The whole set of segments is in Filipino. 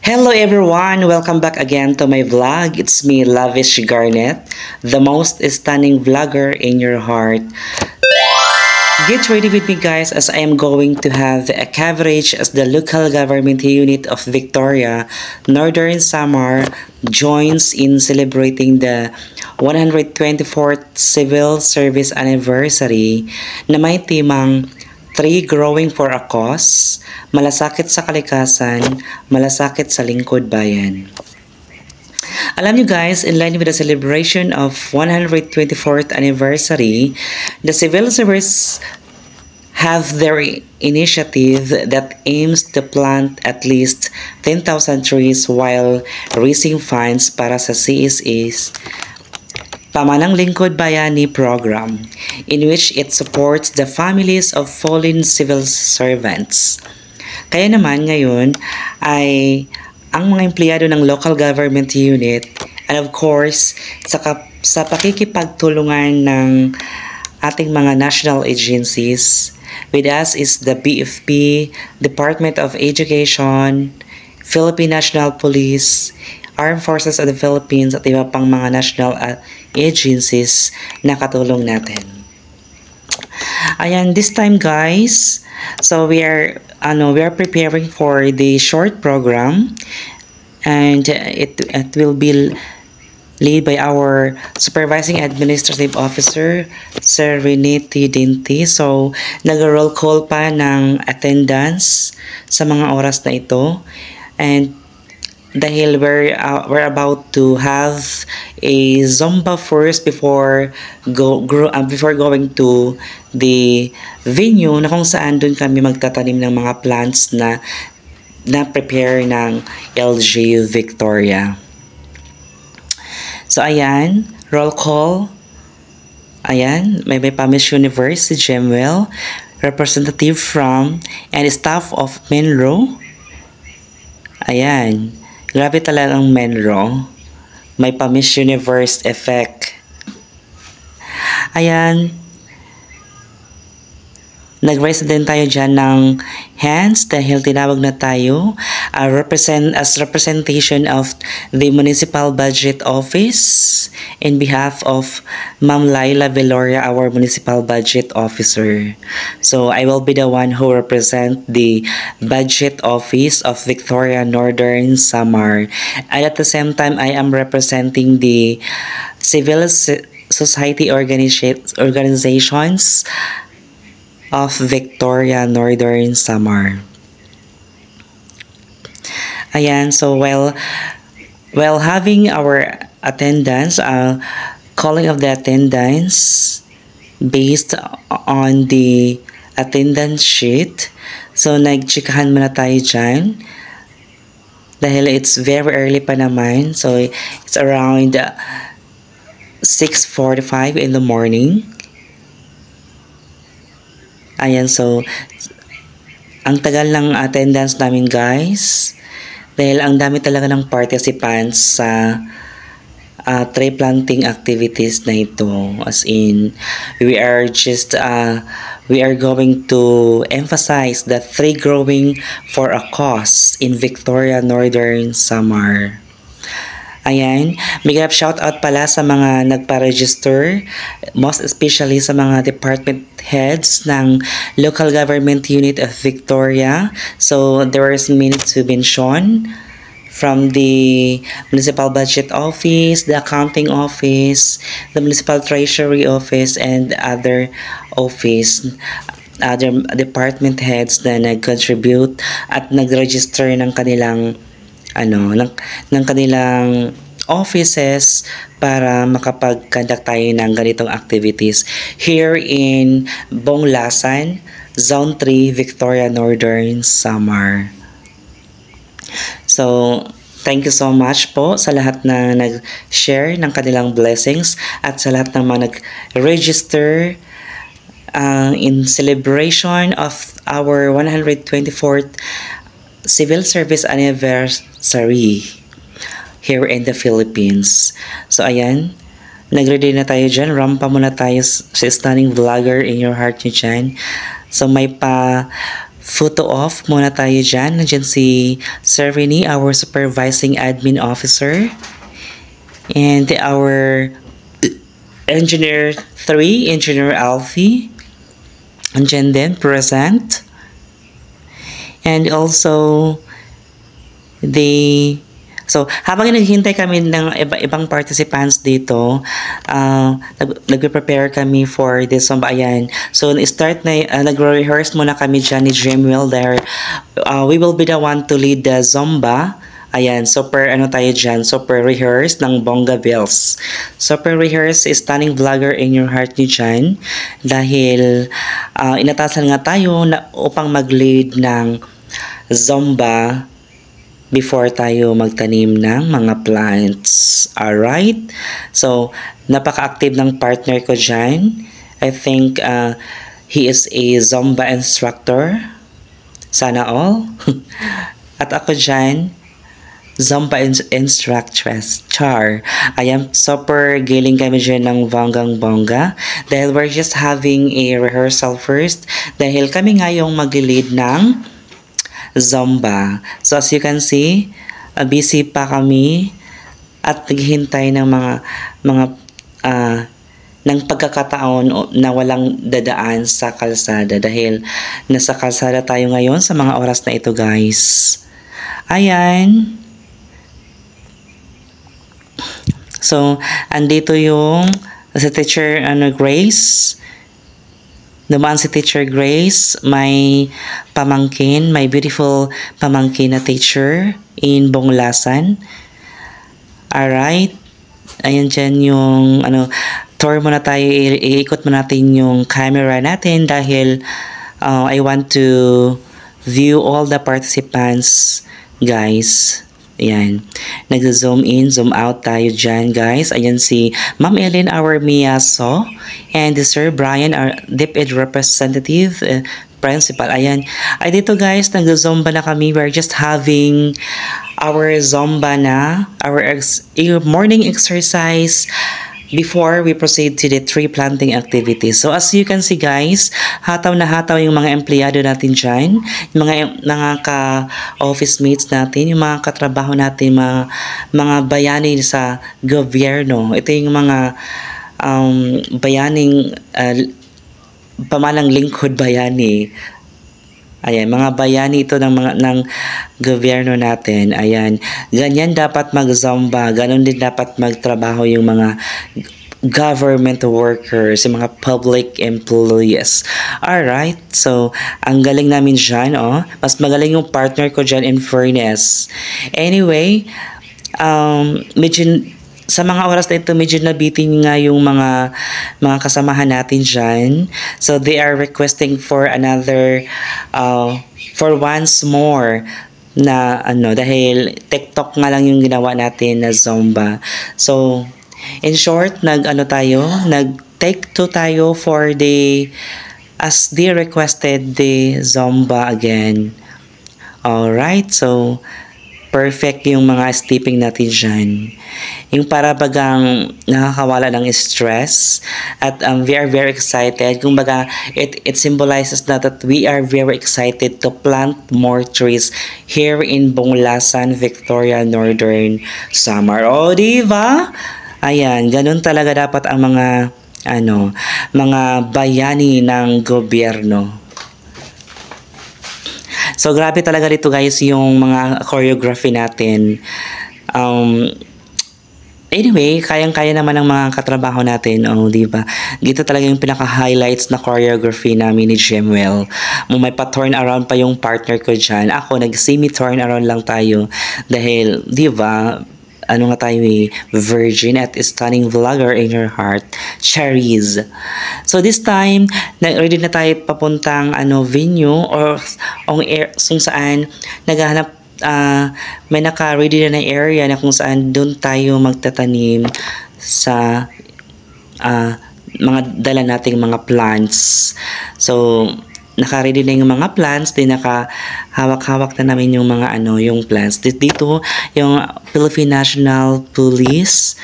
Hello everyone! Welcome back again to my vlog. It's me, Lavish Garnet, the most stunning vlogger in your heart. Get ready with me guys as I am going to have a coverage as the local government unit of Victoria, Northern Samar joins in celebrating the 124th Civil Service Anniversary na may timang Tree growing for a cause, malasakit sa kalikasan, malasakit sa lingkod bayan. Alam nyo guys, in line with the celebration of 124th anniversary, the civil service have their initiative that aims to plant at least 10,000 trees while raising funds para sa CSA's Pamanang Lingkod Bayani program, in which it supports the families of fallen civil servants. Kaya naman ngayon ay ang mga empleyado ng local government unit and of course sa pakikipagtulungan ng ating mga national agencies, with us is the BFP, Department of Education, Philippine National Police, Armed Forces of the Philippines at iba pang mga national agencies na katulong natin. Ayan, this time guys, so we are preparing for the short program and it will be led by our Supervising Administrative Officer, Sir Rene T. Dinti. So, nag-roll call pa ng attendance sa mga oras na ito. And dahil we're about to have a Zumba first before going to the venue na kung saan doon kami magtatanim ng mga plants na prepare ng LGU Victoria. So ayan, roll call. Ayan, may Pamis Universe si Gemwell, representative from and staff of Menro. Ayan. Grabe talagang Menro. May pa-Miss Universe effect. Ayan. Nag-raise din tayo dyan ng hands dahil tinawag na tayo as representation of the Municipal Budget Office in behalf of Ma'am Laila Veloria, our Municipal Budget Officer. So I will be the one who represent the Budget Office of Victoria Northern Samar. And at the same time, I am representing the civil society organizations of Victoria Northern Samar. Ayan, so while having our attendance, calling of the attendance based on the attendance sheet. So nagchikahan muna tayo dyan dahil it's very early pa naman. So it's around 6:45 in the morning. Ayan, so ang tagal ng attendance namin guys dahil ang dami talaga ng participants sa tree planting activities na ito. As in, we are going to emphasize the tree growing for a cause in Victoria Northern Samar. Ayan, big up shout out pala sa mga nagpa-register, most especially sa mga department heads ng local government unit of Victoria. So there was minutes to mention from the Municipal Budget Office, the Accounting Office, the Municipal Treasury Office, and other department heads na nag-contribute at nag-register ng kanilang ng kanilang offices para makapag-conduct tayo ng ganitong activities here in Bonglasan, Zone 3, Victoria Northern Samar. So, thank you so much po sa lahat na nag-share ng kanilang blessings at sa lahat ng mga nag-register in celebration of our 124th Civil Service Anniversary here in the Philippines. So ayan, nag-ready na tayo dyan. Rampa muna tayo sa stunning vlogger in your heart nyo dyan. So may pa photo off muna tayo dyan. Nandiyan si Sir Rene, our supervising admin officer. And our Engineer 3, Engineer Alfie. Nandiyan din, present. And also, So, habang naghihintay kami ng ibang participants dito, nagpe-prepare kami for this Zumba. Ayan. So, nagre-rehearse muna kami dyan ni Jimwell there. We will be the one to lead the Zumba. Ayan, super tayo dyan, super rehearse ng Bongga Bills. Super rehearse is stunning vlogger in your heart ni dyan. Dahil inatasan nga tayo upang mag-lead ng Zumba before tayo magtanim ng mga plants. Alright? So, napaka-active ng partner ko dyan. I think he is a Zumba instructor. Sana all. At ako dyan, Zumba instructress. Char. I am super giling kami dyan ng bonggang-bongga. Dahil we're just having a rehearsal first. Dahil kami nga yung mag-lead ng Zumba. So as you can see, busy pa kami at naghihintay ng ng pagkakataon na walang dadaan sa kalsada dahil nasa kalsada tayo ngayon sa mga oras na ito, guys. Ayan. So, andito yung si Teacher Grace. Dumaan si Teacher Grace, may pamangkin, may beautiful pamangkin na teacher in Bonglasan. Alright. Ayan dyan yung, tour muna tayo, iikot muna natin yung camera natin dahil I want to view all the participants, guys. Ayan. Nag-zoom in, zoom out tayo dyan, guys. Ayan si Ma'am Ellen, our Miyaso. And Sir Brian, our DepEd representative, principal. Ayan. Ay, dito, guys, nag-zumba na kami. We're just having our zumba na, our morning exercise before we proceed to the tree planting activities. So as you can see, guys, hataw na hataw yung mga empleyado natin dyan, yung mga ka-office mates natin, yung mga katrabaho natin, mga bayani sa gobyerno. Ito yung mga bayaning pamalang lingkod bayani. Ayan, mga bayani ito ng gobyerno natin. Ayan, ganyan dapat mag-zumba. Ganon din dapat magtrabaho yung mga government workers, yung mga public employees. Alright, so, ang galing namin dyan, oh. Mas magaling yung partner ko dyan, in fairness. Anyway, medyo sa mga oras na ito, medyo nabitin nga yung mga kasamahan natin dyan. So, they are requesting for another, for once more na, dahil TikTok nga lang yung ginawa natin na Zumba. So, in short, nag-take 2 tayo for as they requested the Zumba again. Alright, so, perfect yung mga stepping natin dyan. Yung para bagang nakakawala ng stress at we are very excited. Kung baga, it symbolizes that we are very excited to plant more trees here in Bonglasan, Victoria, Northern Samar. O, diba? Ayan, ganun talaga dapat ang mga bayani ng gobyerno. So, grabe talaga dito, guys, yung mga choreography natin. Anyway, kayang-kaya naman ng mga katrabaho natin, diba? Dito talaga yung pinaka-highlights na choreography namin ni Jimwell. May pa-turn around pa yung partner ko dyan. Ako, nag-semi-turn around lang tayo. Dahil, diba, tayo virgin at stunning vlogger in your heart, Cherries. So this time, ready na tayo papuntang venue or kung saan naghahanap, may naka-ready na area na kung saan doon tayo magtatanim sa mga dala nating mga plants. So, naka-ready na yung mga plants, din nakahawak-hawak na namin yung mga yung plants. Dito, yung Philippine National Police,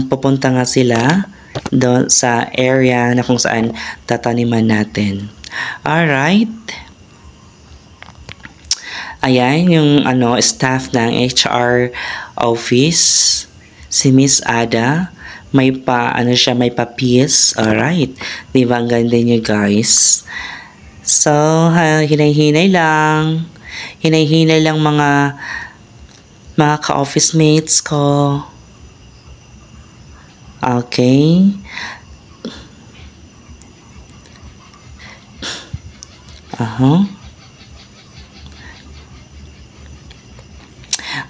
pupunta nga sila doon sa area na kung saan tataniman natin. Alright. Ayan, yung ano, staff ng HR office, si Miss Ada. May ano siya, may papis. Alright. Di ba ang ganda niyo, guys? So, hinay-hinay lang. Hinay-hinay lang mga ka-office mates ko. Okay.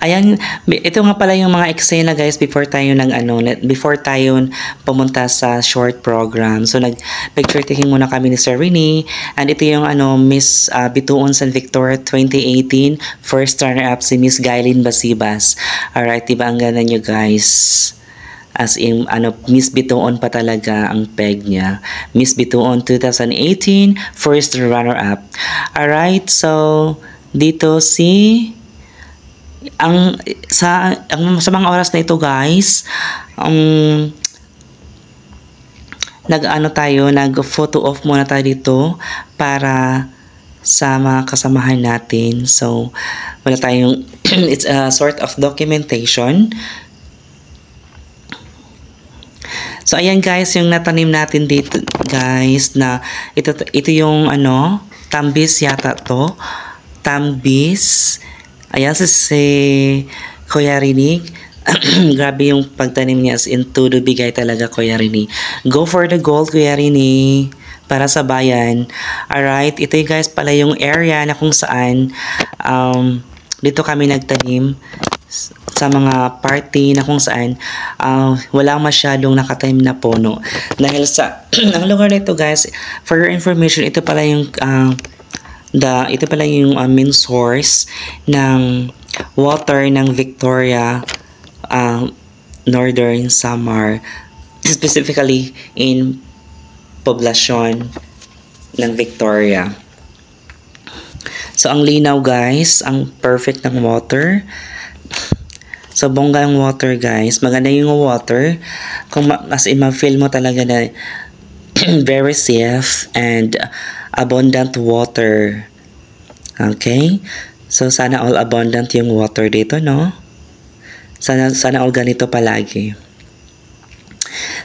Ayan, ito nga pala yung mga eksena guys before tayo pumunta sa short program. So nag-picture taking muna kami ni Sir Rene, and ito yung Miss Bituon San Victor 2018 first runner up si Miss Gailin Basibas. Alright, diba ang ganda nyo guys? As in, Miss Bituon pa talaga ang peg niya. Miss Bituon 2018 first runner up. Alright, so dito sa mga oras na ito guys, nag-photo off muna tayo dito para sa mga kasamahan natin. So wala tayong it's a sort of documentation. So ayan guys, yung natanim natin dito guys, na ito yung tambis yata to. Tambis. Ayan si Kuya Rinig. Grabe yung pagtanim niya, as in todo bigay talaga Kuya Rinig. Go for the gold Kuya Rinig, para sa bayan. Alright, ito yung guys pala yung area na kung saan dito kami nagtanim sa mga party na kung saan walang masyadong nakatanim na puno. Dahil sa ang lugar nito guys, for your information, ito pala yung main source ng water ng Victoria, Northern Samar, specifically in poblasyon ng Victoria. So ang linaw guys, ang perfect ng water. So bongga ang water guys, maganda yung water. Kung as in ma-feel mo talaga na very safe and abundant water. Okay? So sana all abundant yung water dito, no? Sana all ganito palagi.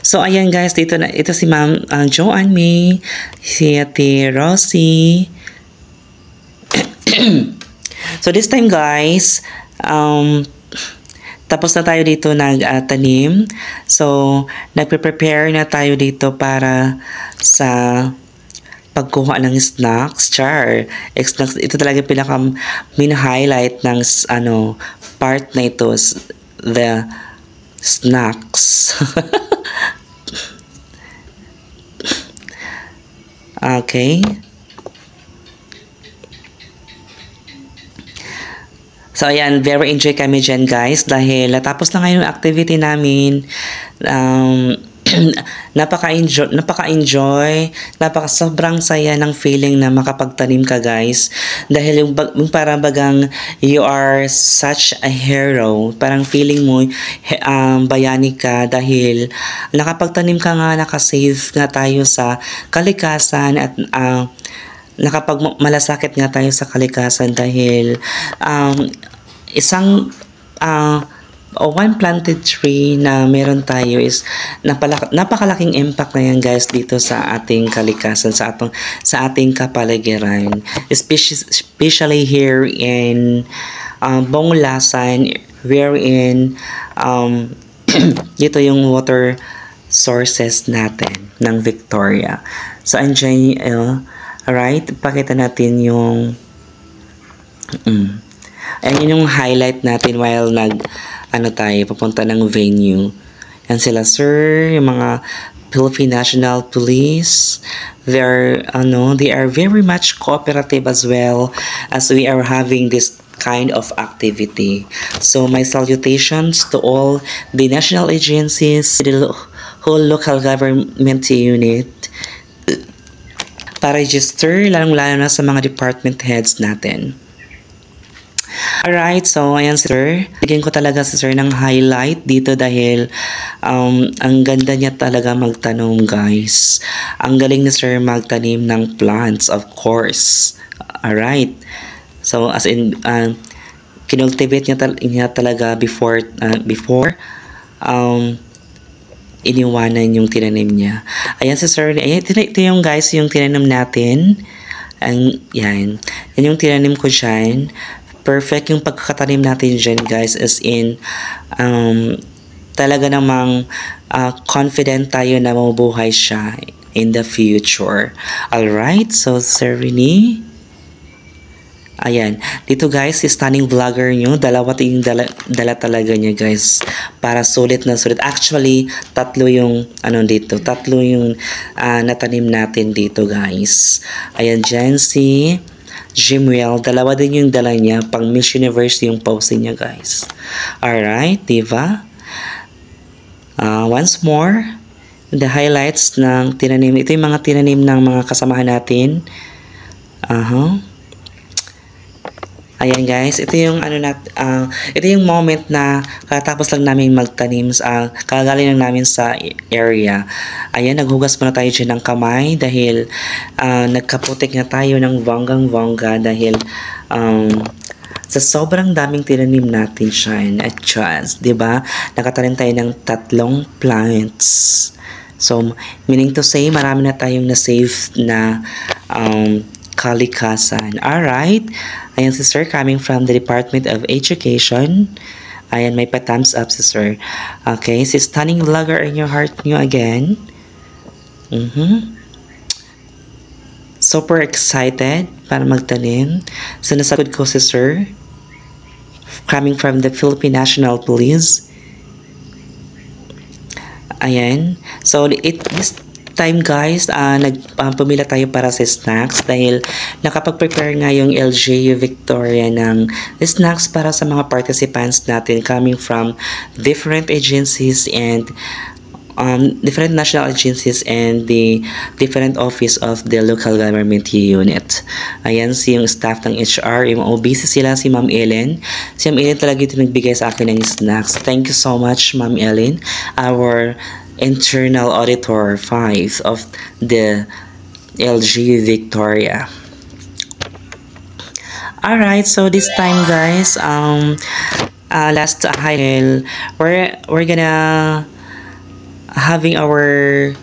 So ayan guys, ito si Ma'am Joanne May, si Ate Rosie. So this time guys, tapos na tayo dito nagtanim. So nagpe-prepare na tayo dito para sa pagkuha ng snacks. Snacks, ito talaga pinaka-highlight ng part na ito, the snacks. Okay. So ayan, very enjoy kami dyan guys, dahil natapos na ngayon yung activity namin. Napaka-enjoy, sobrang saya ng feeling na makapagtanim ka guys, dahil yung parang bagang you are such a hero, parang feeling mo bayani ka dahil nakapagtanim ka nga, nakasave nga tayo sa kalikasan, at nakapagmalasakit nga tayo sa kalikasan dahil one planted tree na meron tayo is napakalaking impact na yan guys dito sa ating kalikasan, sa ating kapaligiran, especially here in Bonglasan, wherein dito yung water sources natin ng Victoria. So andyan, alright, pakita natin yung ayun yung highlight natin while papunta ng venue. Yan sila sir, yung mga Philippine National Police. They are very much cooperative as well as we are having this kind of activity. So my salutations to all the national agencies, the whole local government unit, pa-register, lalong-lalo na sa mga department heads natin. Alright, so ayan sir, bigyan ko talaga si sir ng highlight dito dahil ang ganda niya talaga magtanom guys. Ang galing ni sir magtanim ng plants, of course. Alright, So, as in, kinultivate niya talaga before iniwanan yung tinanim niya. Ayan si Sir, ayan, ito yung guys, yung tinanim natin. Yan yung tinanim ko dyan. Perfect yung pagkakatanim natin dyan guys, as in, talaga namang confident tayo na mabubuhay siya in the future. Alright, so Sir Rene, ayan. Dito guys, si stunning vlogger nyo, dalawa yung dala talaga niya guys. Para sulit na sulit. Actually, tatlo yung natanim natin dito guys. Ayan dyan si Jimuel. Dalawa din yung dala niya. Pang Miss Universe yung pose niya guys. Alright, diba? Once more, the highlights ng tinanim. Ito yung mga tinanim ng mga kasamahan natin. Ayan guys, ito yung ito yung moment na katapos lang namin magtanim, kagaling lang namin sa area. Ayan, naghugas muna tayo dyan ng kamay dahil nagkaputik na tayo ng bonggang-bongga dahil sa sobrang daming tinanim natin dyan at chance, diba? Nakatanim tayo ng 3 plants. So, meaning to say, marami na tayong na-save na kalikasan. Alright. Ayan si Sir coming from the Department of Education. Ayan, may pa-thumbs up si Sir. Okay, si stunning vlogger in your heart nyo again. Super excited para magtanim. So, nasagod ko si Sir coming from the Philippine National Police. Ayan. So, this time guys, pumila tayo para sa snacks dahil nakapag-prepare nga yung LGU Victoria ng snacks para sa mga participants natin coming from different agencies and different national agencies and the different office of the local government unit. Ayan si yung staff ng HR, yung busy sila, si Ma'am Ellen. Si Ma'am Ellen talaga ito nagbigay sa akin ng snacks. Thank you so much, Ma'am Ellen, our internal auditor 5 of the LG Victoria. Alright, so this time guys, last highlight, we're gonna having our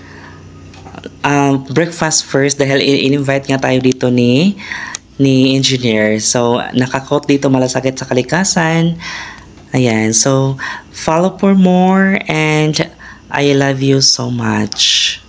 breakfast first dahil in-invite nga tayo dito ni engineer. So nakakot dito malasakit sa kalikasan. Ayan, so follow for more and I love you so much.